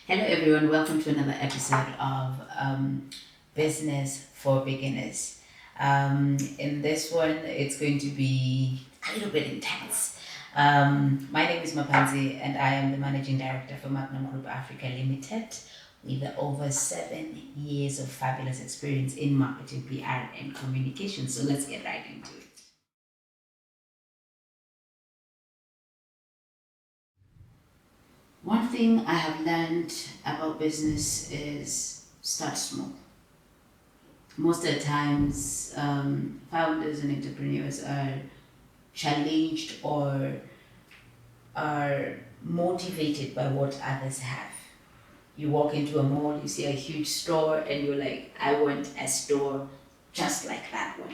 Hello, everyone. Welcome to another episode of Business for Beginners. In this one, it's going to be a little bit intense. My name is Mapanzi, and I am the managing director for Magnem Group Africa Limited, with over 7 years of fabulous experience in marketing, PR, and communication. So let's get right into it. One thing I have learned about business is start small. Most of the times, founders and entrepreneurs are challenged or are motivated by what others have. You walk into a mall, you see a huge store, and you're like, I want a store just like that one.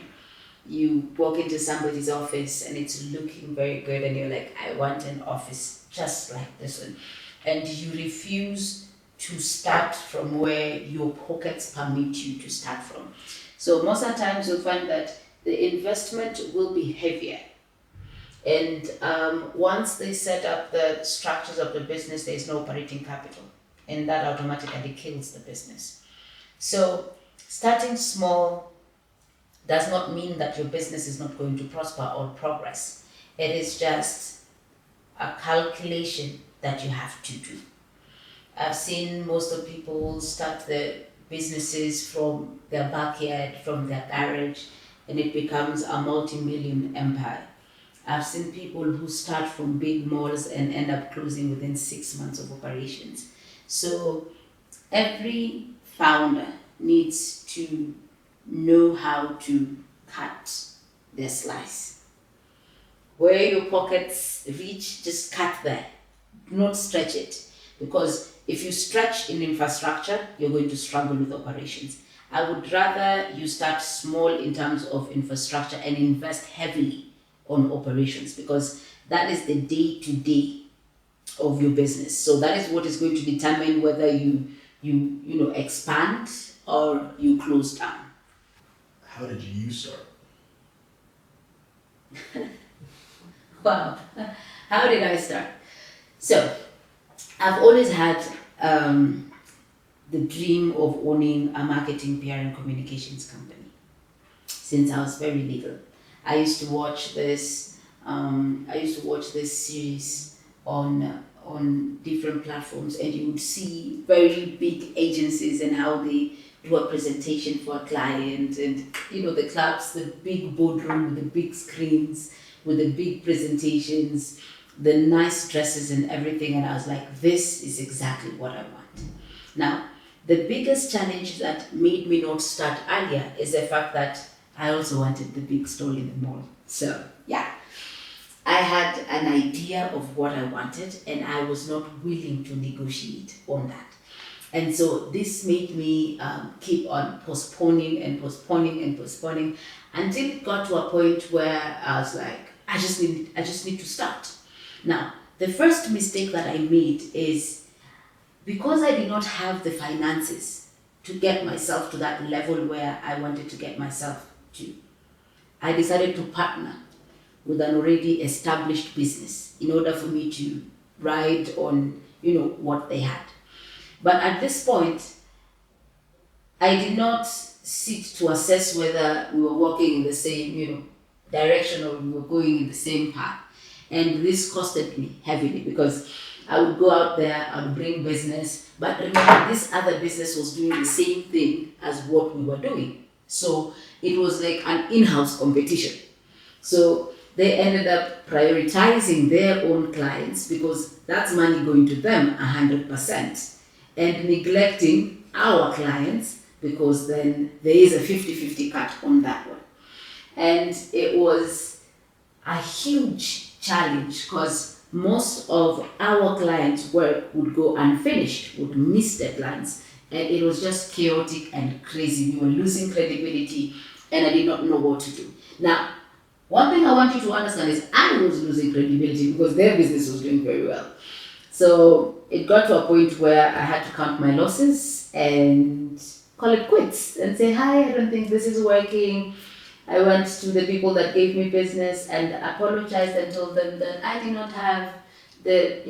You walk into somebody's office and it's looking very good, and you're like, I want an office just like this one. And you refuse to start from where your pockets permit you to start from. So most of the times you'll find that the investment will be heavier. And once they set up the structures of the business, there is no operating capital, and that automatically kills the business. So starting small does not mean that your business is not going to prosper or progress. It is just a calculation that you have to do. I've seen most of people start their businesses from their backyard, from their garage, and it becomes a multi-million empire. I've seen people who start from big malls and end up closing within 6 months of operations. So every founder needs to know how to cut their slice. Where your pockets reach, just cut there. Do not stretch it. Because if you stretch in infrastructure, you're going to struggle with operations. I would rather you start small in terms of infrastructure and invest heavily on operations, because that is the day-to-day of your business. So that is what is going to determine whether you expand or you close down. How did you start? Wow. How did I start? So I've always had the dream of owning a marketing, PR, and communications company since I was very little. I used to watch this. I used to watch this series on different platforms, and you would see very big agencies and how they do a presentation for a client, and the clubs, the big boardroom with the big screens, with the big presentations, the nice dresses and everything, and I was like, this is exactly what I want. Now, the biggest challenge that made me not start earlier is the fact that I also wanted the big store in the mall. So, yeah, I had an idea of what I wanted, and I was not willing to negotiate on that. And so this made me keep on postponing and postponing and postponing until it got to a point where I was like, I just need to start. Now, the first mistake that I made is, because I did not have the finances to get myself to that level where I wanted to get myself to, I decided to partner with an already established business in order for me to ride on, what they had. But at this point, I did not sit to assess whether we were walking in the same, direction, or we were going in the same path. And this costed me heavily, because I would go out there, I would bring business, but remember, this other business was doing the same thing as what we were doing. So it was like an in-house competition. So they ended up prioritizing their own clients, because that's money going to them 100%, and neglecting our clients, because then there is a 50-50 cut on that one. And it was a huge challenge, because most of our clients' work would go unfinished, would miss deadlines, and it was just chaotic and crazy. We were losing credibility, and I did not know what to do. Now, one thing I want you to understand is I was losing credibility because their business was doing very well. So it got to a point where I had to count my losses and call it quits and say, hi, I don't think this is working. I went to the people that gave me business and apologized and told them that I did not have the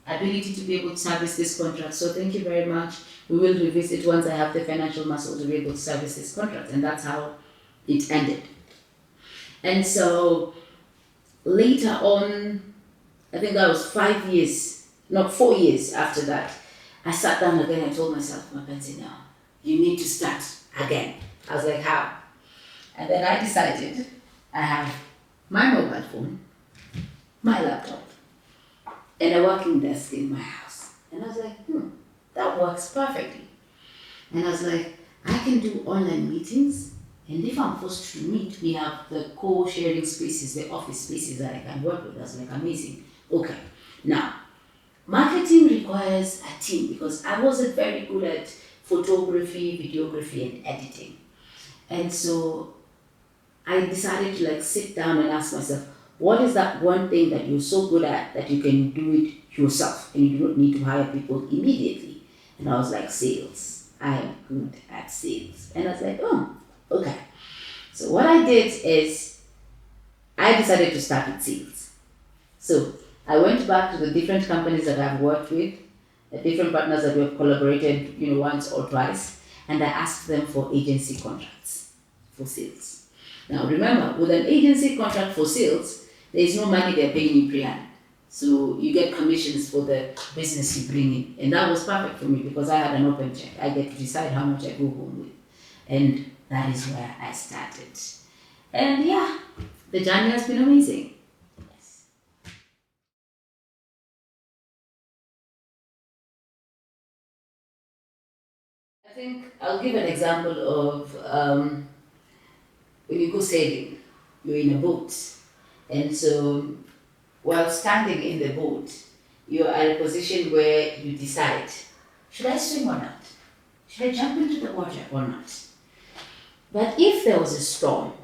ability to be able to service this contract. So thank you very much. We will revisit once I have the financial muscle to be able to service this contract. And that's how it ended. And so later on, I think that was 5 years, not 4 years after that, I sat down again and told myself, Mapenzi, no, you need to start again. I was like, how? And then I decided I have my mobile phone, my laptop, and a working desk in my house. And I was like, that works perfectly. And I was like, I can do online meetings, and if I'm forced to meet, we have the co-sharing spaces, the office spaces that I can work with. I was like, amazing. Okay, now, marketing requires a team because I wasn't very good at photography, videography, and editing. And so I decided to sit down and ask myself, what is that one thing that you're so good at that you can do it yourself and you don't need to hire people immediately? And I was like, sales. I am good at sales. And I was like, oh, okay. So what I did is I decided to start with sales. So I went back to the different companies that I've worked with, the different partners that we have collaborated, once or twice, and I asked them for agency contracts for sales. Now remember, with an agency contract for sales, there is no money they're paying you pre-hand. So you get commissions for the business you bring in. And that was perfect for me because I had an open check. I get to decide how much I go home with. And that is where I started. And yeah, the journey has been amazing. Yes. I think I'll give an example of when you go sailing, you're in a boat. And so while standing in the boat, you're at a position where you decide, should I swim or not? Should I jump into the water or not? But if there was a storm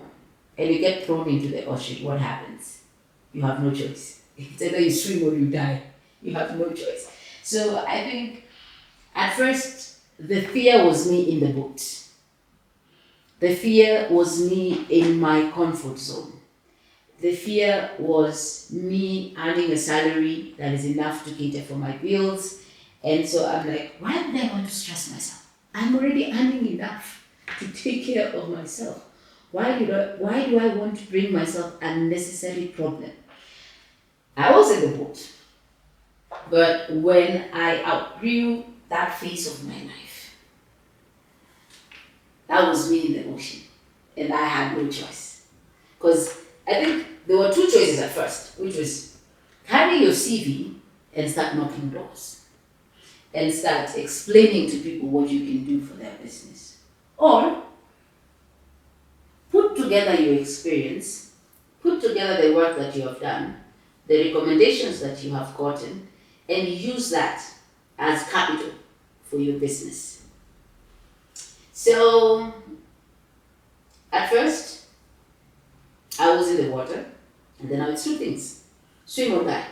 and you get thrown into the ocean, what happens? You have no choice. It's either you swim or you die. You have no choice. So I think at first the fear was me in the boat. The fear was me in my comfort zone. The fear was me earning a salary that is enough to cater for my bills. And so I'm like, why would I want to stress myself? I'm already earning enough to take care of myself. Why do I want to bring myself unnecessary problem? I was in the boat. But when I outgrew that phase of my life, that was me in the ocean. And I had no choice. Because I think there were two choices at first, which was carry your CV and start knocking doors and start explaining to people what you can do for their business. Or put together your experience, put together the work that you have done, the recommendations that you have gotten, and use that as capital for your business. So at first, I was in the water, and then I would do things. Swim or die.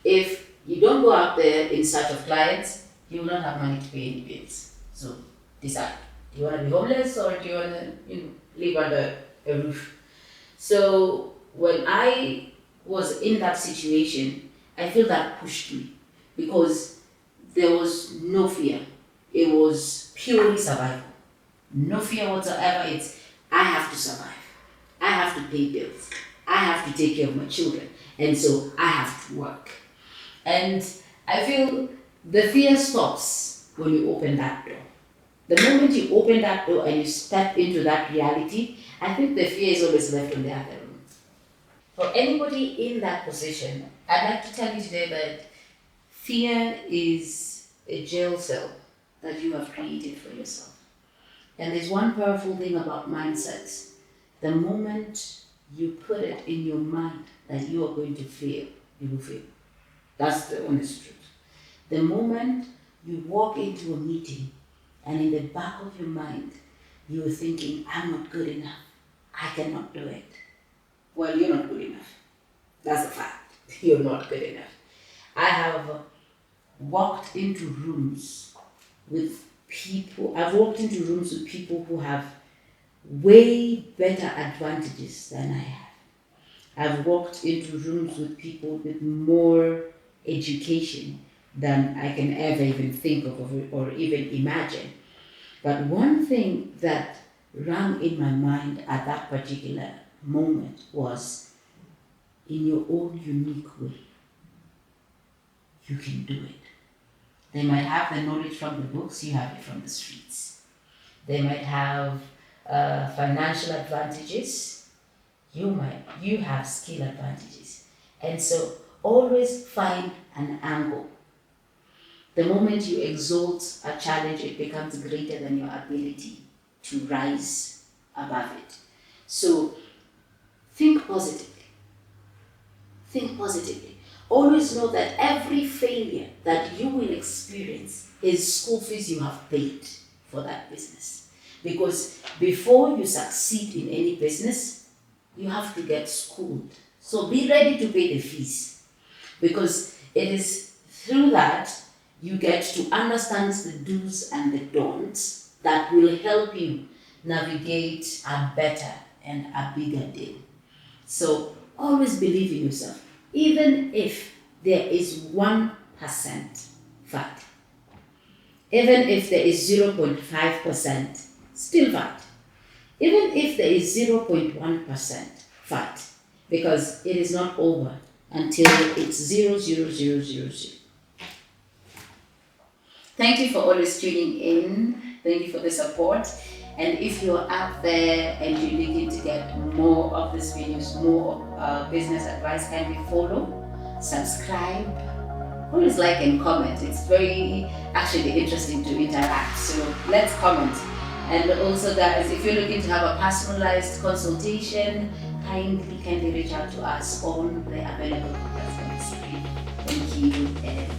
If you don't go out there in search of clients, you will not have money to pay any bills. So decide. Do you want to be homeless or do you want to live under a roof? So when I was in that situation, I feel that pushed me because there was no fear. It was purely survival. No fear whatsoever. It's I have to survive. I have to pay bills. I have to take care of my children. And so I have to work. And I feel the fear stops when you open that door. The moment you open that door and you step into that reality, I think the fear is always left on the other room. For anybody in that position, I'd like to tell you today that fear is a jail cell that you have created for yourself. And there's one powerful thing about mindsets. The moment you put it in your mind that you are going to fail, you will fail. That's the honest truth. The moment you walk into a meeting and in the back of your mind, you're thinking, I'm not good enough. I cannot do it. Well, you're not good enough. That's a fact. You're not good enough. I have walked into rooms with people, I've walked into rooms with people who have way better advantages than I have. I've walked into rooms with people with more education than I can ever even think of or even imagine. But one thing that rang in my mind at that particular moment was, in your own unique way, you can do it. They might have the knowledge from the books, you have it from the streets. They might have financial advantages, you have skill advantages. And so always find an angle. The moment you exalt a challenge, it becomes greater than your ability to rise above it. So think positively. Think positively. Always know that every failure that you will experience is school fees you have paid for that business. Because before you succeed in any business, you have to get schooled. So be ready to pay the fees. Because it is through that you get to understand the do's and the don'ts that will help you navigate a better and a bigger day. So always believe in yourself. Even if there is 1% fat, even if there is 0.5%, still fat. Even if there is 0.1% fat, because it is not over until it's 0.0000. Thank you for always tuning in. Thank you for the support. And if you're out there and you're looking to get more of these videos, more business advice, kindly follow, subscribe, always like and comment. It's very actually interesting to interact. So let's comment. And also guys, if you're looking to have a personalized consultation, kindly reach out to us on the available contacts on the screen. Thank you and